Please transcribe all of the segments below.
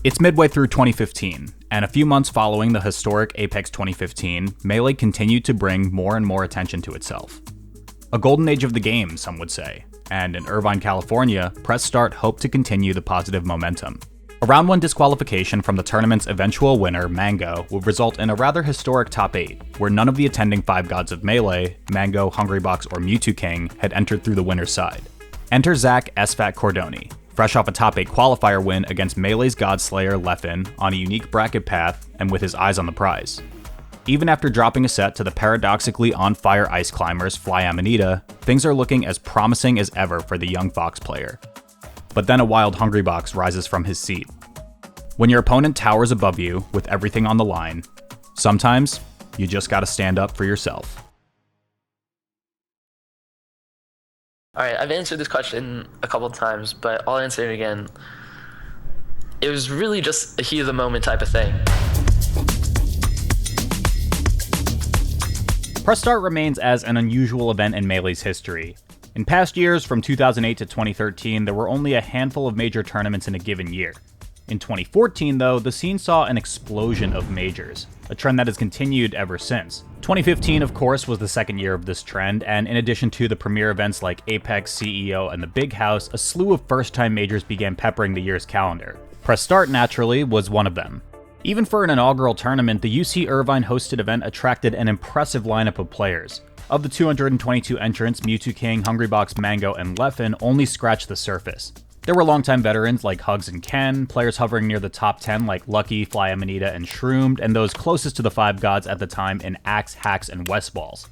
It's midway through 2015, and a few months following the historic Apex 2015, Melee continued to bring more and more attention to itself. A golden age of the game, some would say, and in Irvine, California, Press Start hoped to continue the positive momentum. A round 1 disqualification from the tournament's eventual winner, Mango, would result in a rather historic top 8, where none of the attending 5 gods of Melee, Mango, Hungrybox, or Mewtwo King, had entered through the winner's side. Enter Zach SFAT Cordoni, fresh off a top 8 qualifier win against Melee's Godslayer Leffen on a unique bracket path and with his eyes on the prize. Even after dropping a set to the paradoxically on-fire Ice Climbers Fly Amanita, things are looking as promising as ever for the young Fox player. But then a wild Hungrybox rises from his seat. When your opponent towers above you with everything on the line, sometimes you just gotta stand up for yourself. Alright, I've answered this question a couple of times, but I'll answer it again. It was really just a heat of the moment type of thing. Press Start remains as an unusual event in Melee's history. In past years, from 2008 to 2013, there were only a handful of major tournaments in a given year. In 2014, though, the scene saw an explosion of majors, a trend that has continued ever since. 2015, of course, was the second year of this trend, and in addition to the premier events like Apex, CEO, and the Big House, a slew of first-time majors began peppering the year's calendar. Press Start, naturally, was one of them. Even for an inaugural tournament, the UC Irvine hosted event attracted an impressive lineup of players. Of the 222 entrants, Mewtwo King, Hungrybox, Mango, and Leffen only scratched the surface. There were longtime veterans like Hugs and Ken, players hovering near the top 10 like Lucky, Fly Amanita, and Shroomed, and those closest to the 5 gods at the time in Axe, Hacks, and Westballs.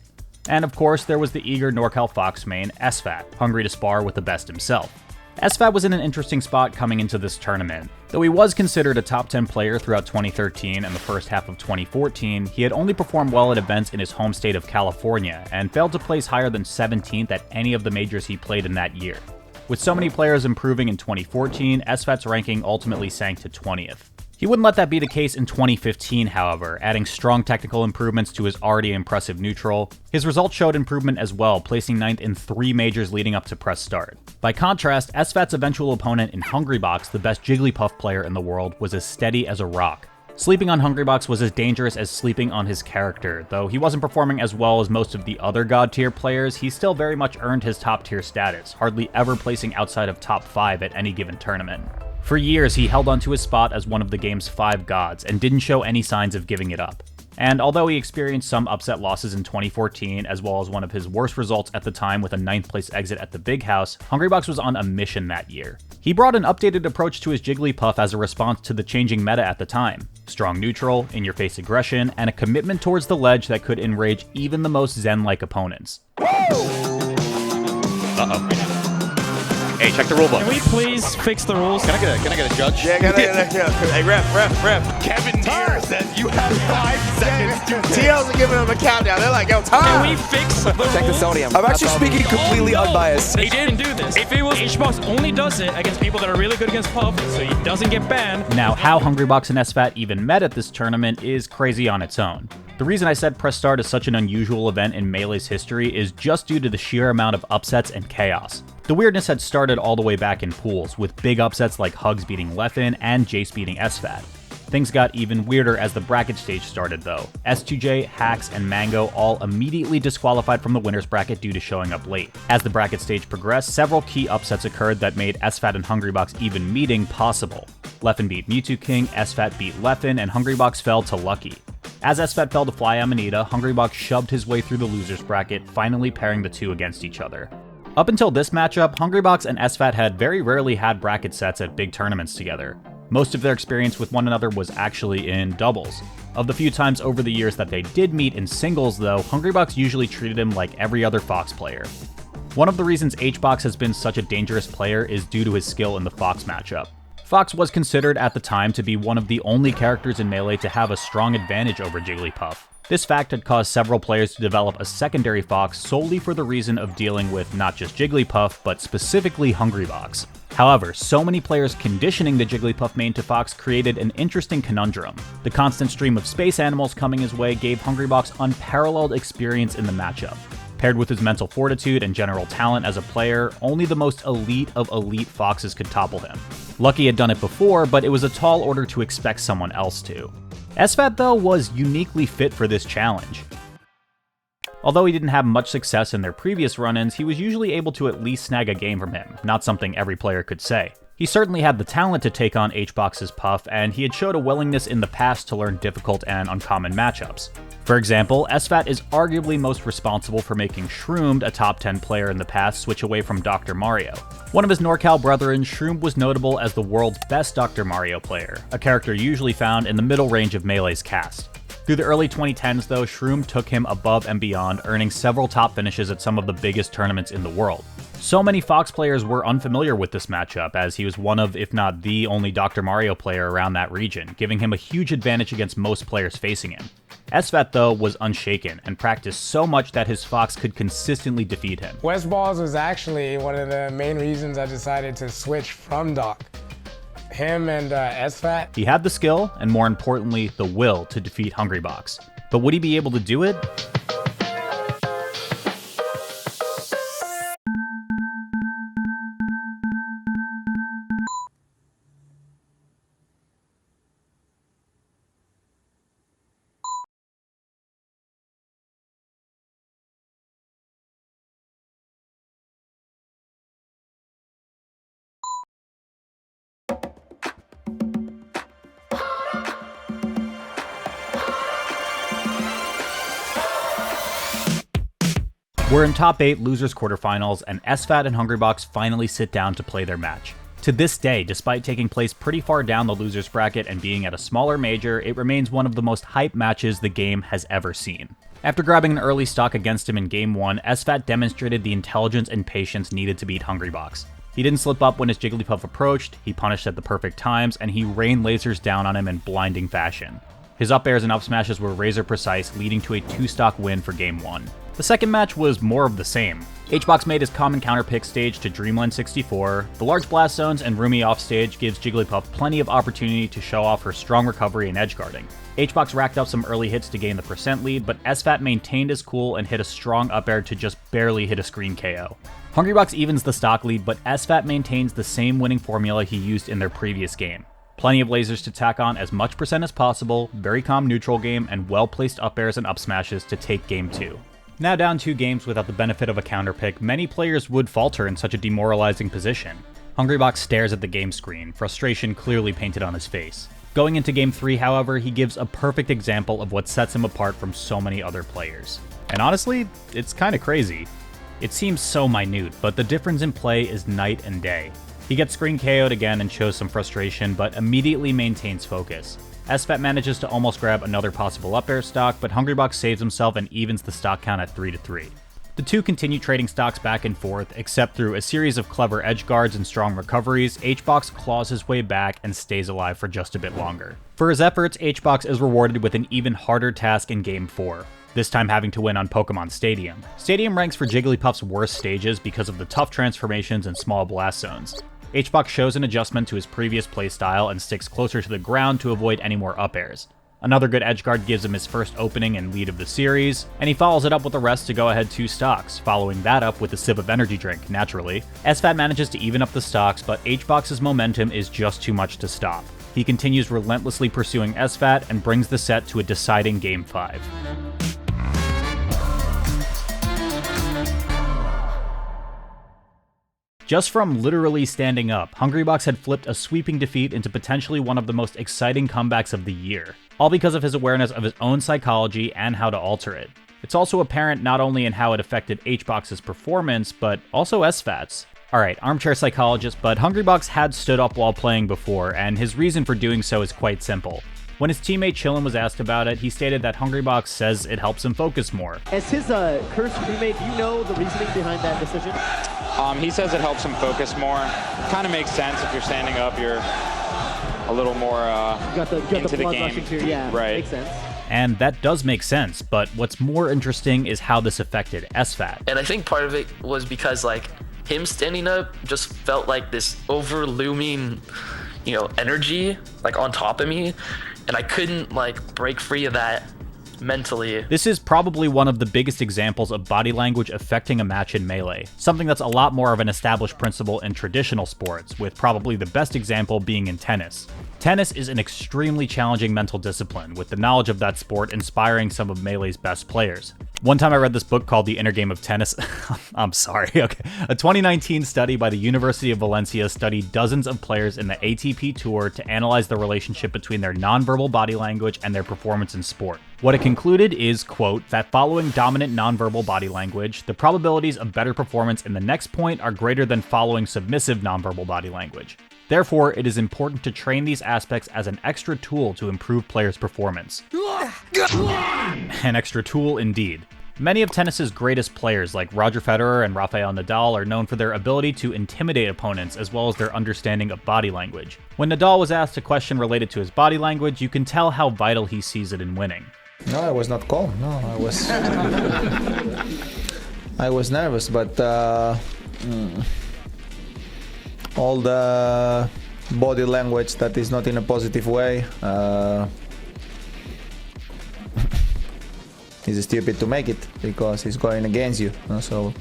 And of course, there was the eager NorCal Fox main, SFAT, hungry to spar with the best himself. SFAT was in an interesting spot coming into this tournament. Though he was considered a top 10 player throughout 2013 and the first half of 2014, he had only performed well at events in his home state of California, and failed to place higher than 17th at any of the majors he played in that year. With so many players improving in 2014, SFAT's ranking ultimately sank to 20th. He wouldn't let that be the case in 2015, however, adding strong technical improvements to his already impressive neutral. His results showed improvement as well, placing 9th in 3 majors leading up to Press Start. By contrast, SFAT's eventual opponent in Hungrybox, the best Jigglypuff player in the world, was as steady as a rock. Sleeping on Hungrybox was as dangerous as sleeping on his character. Though he wasn't performing as well as most of the other god tier players, he still very much earned his top tier status, hardly ever placing outside of top 5 at any given tournament. For years, he held onto his spot as one of the game's 5 gods, and didn't show any signs of giving it up. And although he experienced some upset losses in 2014, as well as one of his worst results at the time with a 9th place exit at the Big House, Hungrybox was on a mission that year. He brought an updated approach to his Jigglypuff as a response to the changing meta at the time. Strong neutral, in-your-face aggression, and a commitment towards the ledge that could enrage even the most Zen-like opponents. Uh-oh. Hey, check the rulebook. Can we please fix the rules? Can I get a judge? Yeah, Hey, ref. Kevin Deere says you have 5 seconds to TLs are giving them a countdown. They're like, yo, time. Can we fix the rules? Check the sodium. I'm actually speaking completely unbiased. They didn't do this. If it was HBox only does it against people that are really good against Puff, so he doesn't get banned. Now, how Hungrybox and SFAT even met at this tournament is crazy on its own. The reason I said Press Start is such an unusual event in Melee's history is just due to the sheer amount of upsets and chaos. The weirdness had started all the way back in pools, with big upsets like Hugs beating Leffen and Jace beating SFAT. Things got even weirder as the bracket stage started though. S2J, Hacks, and Mango all immediately disqualified from the winner's bracket due to showing up late. As the bracket stage progressed, several key upsets occurred that made SFAT and Hungrybox even meeting possible. Leffen beat Mewtwo King, SFAT beat Leffen, and Hungrybox fell to Lucky. As SFAT fell to Fly Amanita, Hungrybox shoved his way through the loser's bracket, finally pairing the two against each other. Up until this matchup, Hungrybox and SFAT had very rarely had bracket sets at big tournaments together. Most of their experience with one another was actually in doubles. Of the few times over the years that they did meet in singles though, Hungrybox usually treated him like every other Fox player. One of the reasons HBox has been such a dangerous player is due to his skill in the Fox matchup. Fox was considered at the time to be one of the only characters in Melee to have a strong advantage over Jigglypuff. This fact had caused several players to develop a secondary Fox solely for the reason of dealing with not just Jigglypuff, but specifically Hungrybox. However, so many players conditioning the Jigglypuff main to Fox created an interesting conundrum. The constant stream of space animals coming his way gave Hungrybox unparalleled experience in the matchup. Paired with his mental fortitude and general talent as a player, only the most elite of elite Foxes could topple him. Lucky had done it before, but it was a tall order to expect someone else to. SFAT, though, was uniquely fit for this challenge. Although he didn't have much success in their previous run-ins, he was usually able to at least snag a game from him, not something every player could say. He certainly had the talent to take on HBox's Puff, and he had showed a willingness in the past to learn difficult and uncommon matchups. For example, SFAT is arguably most responsible for making Shroomed, a top 10 player in the past, switch away from Dr. Mario. One of his NorCal brethren, Shroomed was notable as the world's best Dr. Mario player, a character usually found in the middle range of Melee's cast. Through the early 2010s though, Shroomed took him above and beyond, earning several top finishes at some of the biggest tournaments in the world. So many Fox players were unfamiliar with this matchup, as he was one of, if not the only Dr. Mario player around that region, giving him a huge advantage against most players facing him. SFAT, though, was unshaken, and practiced so much that his Fox could consistently defeat him. West Balls was actually one of the main reasons I decided to switch from Doc. Him and SFAT. He had the skill, and more importantly, the will to defeat Hungrybox. But would he be able to do it? We're in top 8 losers quarterfinals, and SFAT and Hungrybox finally sit down to play their match. To this day, despite taking place pretty far down the losers bracket and being at a smaller major, it remains one of the most hyped matches the game has ever seen. After grabbing an early stock against him in Game 1, SFAT demonstrated the intelligence and patience needed to beat Hungrybox. He didn't slip up when his Jigglypuff approached, he punished at the perfect times, and he rained lasers down on him in blinding fashion. His up airs and up smashes were razor precise, leading to a 2-stock win for Game 1. The second match was more of the same. HBox made his common counter pick stage to Dreamland 64, the large blast zones and roomy offstage gives Jigglypuff plenty of opportunity to show off her strong recovery and edge guarding. HBox racked up some early hits to gain the percent lead, but SFAT maintained his cool and hit a strong up air to just barely hit a screen KO. Hungrybox evens the stock lead, but SFAT maintains the same winning formula he used in their previous game. Plenty of lasers to tack on as much percent as possible, very calm neutral game, and well-placed up airs and up smashes to take Game 2. Now down 2 games without the benefit of a counter pick, many players would falter in such a demoralizing position. Hungrybox stares at the game screen, frustration clearly painted on his face. Going into Game 3, however, he gives a perfect example of what sets him apart from so many other players. And honestly, it's kinda crazy. It seems so minute, but the difference in play is night and day. He gets screen KO'd again and shows some frustration, but immediately maintains focus. SFAT manages to almost grab another possible up air stock, but Hungrybox saves himself and evens the stock count at 3-3. The two continue trading stocks back and forth, except through a series of clever edge guards and strong recoveries, HBox claws his way back and stays alive for just a bit longer. For his efforts, HBox is rewarded with an even harder task in Game 4, this time having to win on Pokemon Stadium. Stadium ranks for Jigglypuff's worst stages because of the tough transformations and small blast zones. HBox shows an adjustment to his previous playstyle and sticks closer to the ground to avoid any more up airs. Another good edgeguard gives him his first opening and lead of the series, and he follows it up with the rest to go ahead 2 stocks, following that up with a sip of energy drink, naturally. SFAT manages to even up the stocks, but HBox's momentum is just too much to stop. He continues relentlessly pursuing SFAT and brings the set to a deciding Game 5. Just from literally standing up, Hungrybox had flipped a sweeping defeat into potentially one of the most exciting comebacks of the year, all because of his awareness of his own psychology and how to alter it. It's also apparent not only in how it affected HBox's performance, but also SFAT's. Alright, armchair psychologist, but Hungrybox had stood up while playing before, and his reason for doing so is quite simple. When his teammate Chillin was asked about it, he stated that Hungrybox says it helps him focus more. As his cursed teammate, do you know the reasoning behind that decision? He says it helps him focus more. Kind of makes sense. If you're standing up, you're a little more into the game. Yeah, right. Makes sense. And that does make sense, but what's more interesting is how this affected SFAT. And I think part of it was because like him standing up just felt like this over-looming, energy like on top of me, and I couldn't like break free of that mentally. This is probably one of the biggest examples of body language affecting a match in Melee, something that's a lot more of an established principle in traditional sports, with probably the best example being in tennis. Tennis is an extremely challenging mental discipline, with the knowledge of that sport inspiring some of Melee's best players. One time I read this book called The Inner Game of Tennis. I'm sorry, okay. A 2019 study by the University of Valencia studied dozens of players in the ATP Tour to analyze the relationship between their nonverbal body language and their performance in sport. What it concluded is, quote, that following dominant nonverbal body language, the probabilities of better performance in the next point are greater than following submissive nonverbal body language. Therefore, it is important to train these aspects as an extra tool to improve players' performance. An extra tool indeed. Many of tennis's greatest players like Roger Federer and Rafael Nadal are known for their ability to intimidate opponents as well as their understanding of body language. When Nadal was asked a question related to his body language, you can tell how vital he sees it in winning. No, I was not calm. No, I was I was nervous, but all the body language that is not in a positive way is stupid to make it because it's going against you. So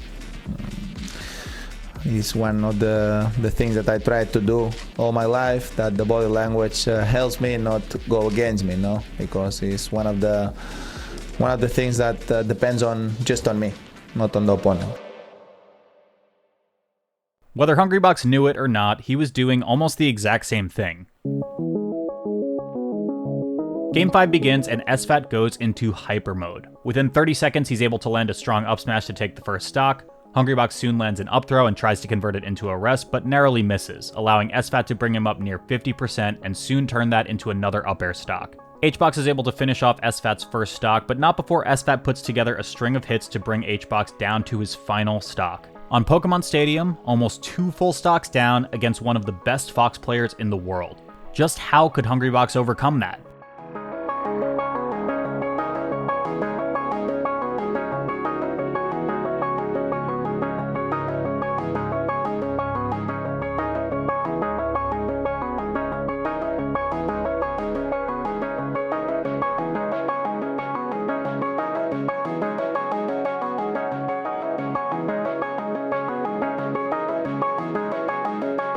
it's one of the things that I try to do all my life, that the body language helps me not go against me, because it's one of the things that depends on just on me, not on the opponent. Whether Hungrybox knew it or not, he was doing almost the exact same thing. Game 5 begins and SFAT goes into hyper mode. Within 30 seconds, he's able to land a strong up smash to take the first stock. Hungrybox soon lands an up throw and tries to convert it into a rest, but narrowly misses, allowing SFAT to bring him up near 50% and soon turn that into another up air stock. HBox is able to finish off SFAT's first stock, but not before SFAT puts together a string of hits to bring HBox down to his final stock. On Pokemon Stadium, almost 2 full stocks down against one of the best Fox players in the world. Just how could Hungrybox overcome that?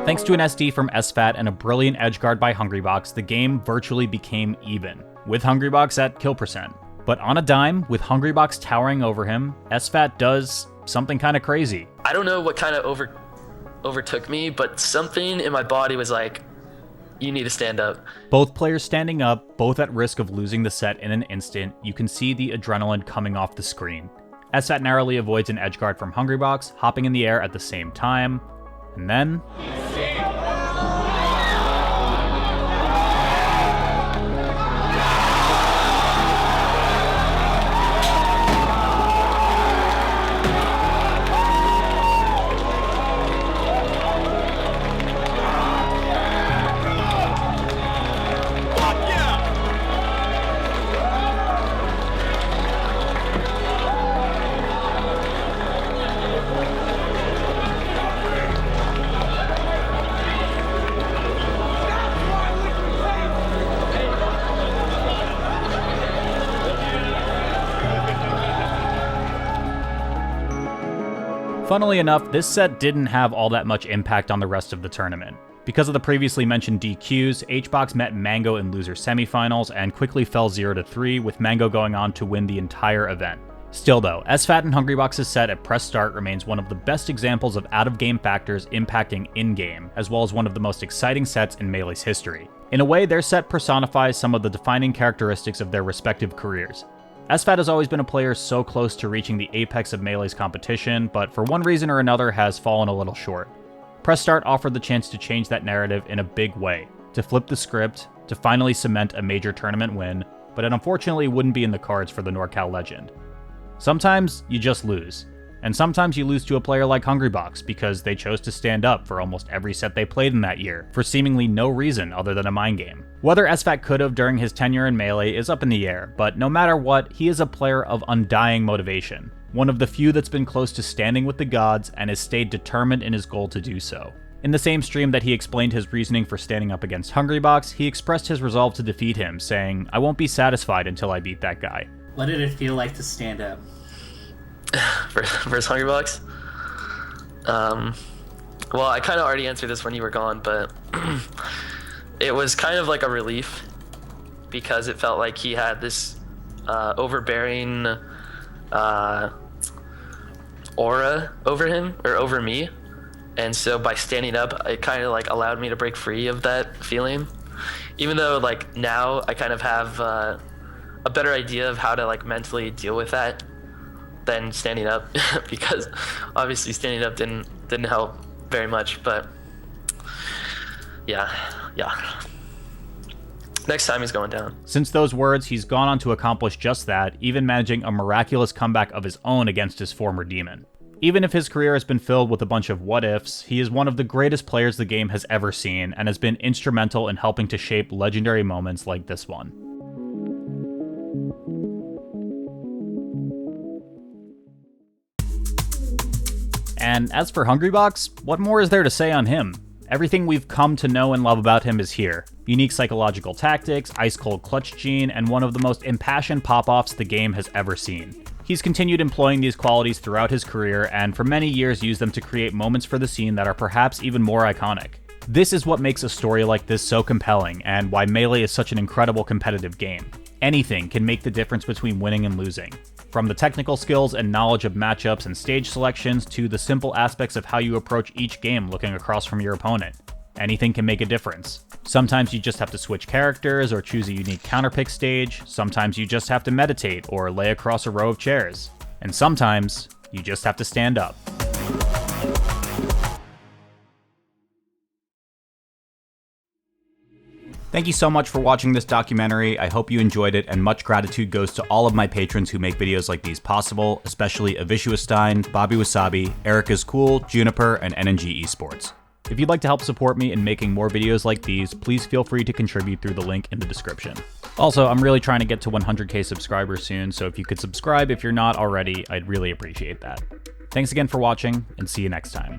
Thanks to an SD from SFAT and a brilliant edgeguard by Hungrybox, the game virtually became even, with Hungrybox at kill percent. But on a dime, with Hungrybox towering over him, SFAT does something kind of crazy. I don't know what kind of overtook me, but something in my body was like, you need to stand up. Both players standing up, both at risk of losing the set in an instant. You can see the adrenaline coming off the screen. SFAT narrowly avoids an edgeguard from Hungrybox, hopping in the air at the same time. And then... Funnily enough, this set didn't have all that much impact on the rest of the tournament. Because of the previously mentioned DQs, HBox met Mango in loser semifinals and quickly fell 0-3, with Mango going on to win the entire event. Still though, SFAT and Hungrybox's set at press start remains one of the best examples of out-of-game factors impacting in-game, as well as one of the most exciting sets in Melee's history. In a way, their set personifies some of the defining characteristics of their respective careers. SFAT has always been a player so close to reaching the apex of Melee's competition, but for one reason or another has fallen a little short. Press Start offered the chance to change that narrative in a big way, to flip the script, to finally cement a major tournament win, but it unfortunately wouldn't be in the cards for the NorCal legend. Sometimes you just lose, and sometimes you lose to a player like Hungrybox because they chose to stand up for almost every set they played in that year, for seemingly no reason other than a mind game. Whether SFAT could have during his tenure in Melee is up in the air, but no matter what, he is a player of undying motivation, one of the few that's been close to standing with the gods and has stayed determined in his goal to do so. In the same stream that he explained his reasoning for standing up against Hungrybox, he expressed his resolve to defeat him, saying, "I won't be satisfied until I beat that guy." What did it feel like to stand up? Versus Hungrybox? Well, I kind of already answered this when you were gone, but it was kind of like a relief because it felt like he had this overbearing aura over him, or over me. And so by standing up, it kind of like allowed me to break free of that feeling. Even though like now I kind of have a better idea of how to like mentally deal with that than standing up, because obviously standing up didn't help very much. But yeah. Next time he's going down. Since those words, he's gone on to accomplish just that, even managing a miraculous comeback of his own against his former demon. Even if his career has been filled with a bunch of what-ifs, he is one of the greatest players the game has ever seen, and has been instrumental in helping to shape legendary moments like this one. And as for Hungrybox, what more is there to say on him? Everything we've come to know and love about him is here. Unique psychological tactics, ice-cold clutch gene, and one of the most impassioned pop-offs the game has ever seen. He's continued employing these qualities throughout his career, and for many years used them to create moments for the scene that are perhaps even more iconic. This is what makes a story like this so compelling, and why Melee is such an incredible competitive game. Anything can make the difference between winning and losing. From the technical skills and knowledge of matchups and stage selections to the simple aspects of how you approach each game looking across from your opponent. Anything can make a difference. Sometimes you just have to switch characters or choose a unique counterpick stage, sometimes you just have to meditate or lay across a row of chairs, and sometimes you just have to stand up. Thank you so much for watching this documentary. I hope you enjoyed it, and much gratitude goes to all of my patrons who make videos like these possible, especially Avisuestein, Bobby Wasabi, Erica's Cool, Juniper, and NNG Esports. If you'd like to help support me in making more videos like these, please feel free to contribute through the link in the description. Also, I'm really trying to get to 100k subscribers soon, so if you could subscribe if you're not already, I'd really appreciate that. Thanks again for watching, and see you next time.